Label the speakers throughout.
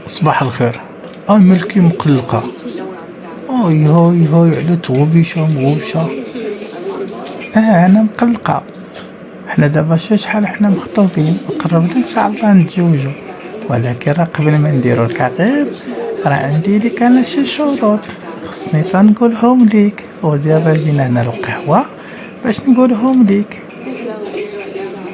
Speaker 1: صباح الخير. ملكي مقلقة. هاي هاي هاي على توبيشة موبشة. أنا مقلقة. حنا دابا شحال حنا مخطوبين وقربنا إن شاء الله نتزوجو، ولكن راه قبل ما نديرو الكعقيد راه عندي ليك أنا شي شروط خصني تنقولهم ليك، ودابا جينا هنا القهوة باش نقولهم ليك.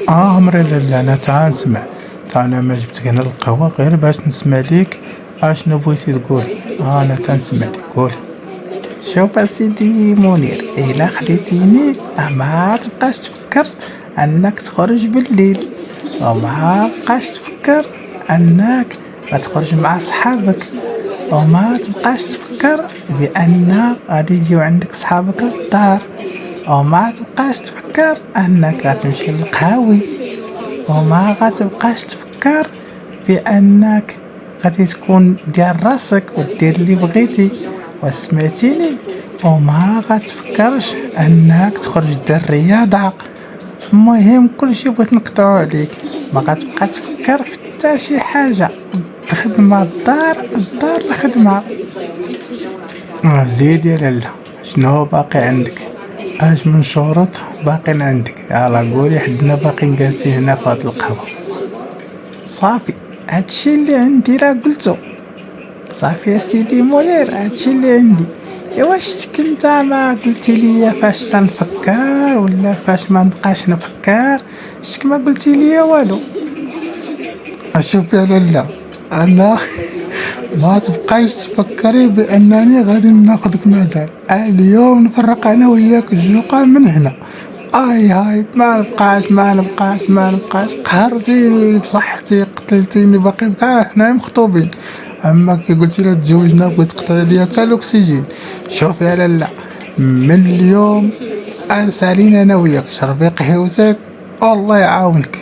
Speaker 1: مري لالا أنا تا نسمع، تا أنا ما جبتك هنا القهوة غير باش نسمع ليك اشنو بغيتي تقولي. انا تنسمع لك، قولي. شوف اسيدي منير، الا خديتيني ما تبقاش تفكر انك تخرج بالليل، وما بقاش تفكر انك ما تخرج مع صحابك، وما تبقاش تفكر بان غادي يجيو عندك صحابك للدار، وما تبقاش تفكر انك غتمشي للقهاوي، وما غتبقاش تفكر بانك غادي تكون ديال راسك ودير اللي بغيتي، وسمعتيني، وما غتفكرش انك تخرج دير الرياضه. المهم كلشي بغيت نقطعو عليك، ما غتبقى تفكر في حتى شي حاجه، الخدمه الدار الخدمه. زيدي يا لالا، شنو باقي عندك؟ اش من شروط باقين عندك؟ يلا قولي، حدنا باقيين جالسين هنا في هاد القهوه. صافي، هادشي اللي عندي راه قلتو. صافي يا سيدي منير، هادشي اللي عندي. ايوا شتك انت ما قلتي لي فاش تنفكر ولا فاش ما نبقاش نفكر؟ شتك ما قلتي لي والو. اشوف يا لالا، انا ما تبقايش تفكري بانني غادي ناخذك مازال اليوم نفرق انا وياك الجوقه من هنا. هاي ما نبقاش قهرتيني بصحتي، قتلتيني، باقي بقى حنا مخطوبين، اما كي قلتي لا تزوجنا بغيت تقطعي ليا حتى الاكسجين. شوف يا لالا، من اليوم سالينا انا وياك، شربي قهوتك الله يعاونك.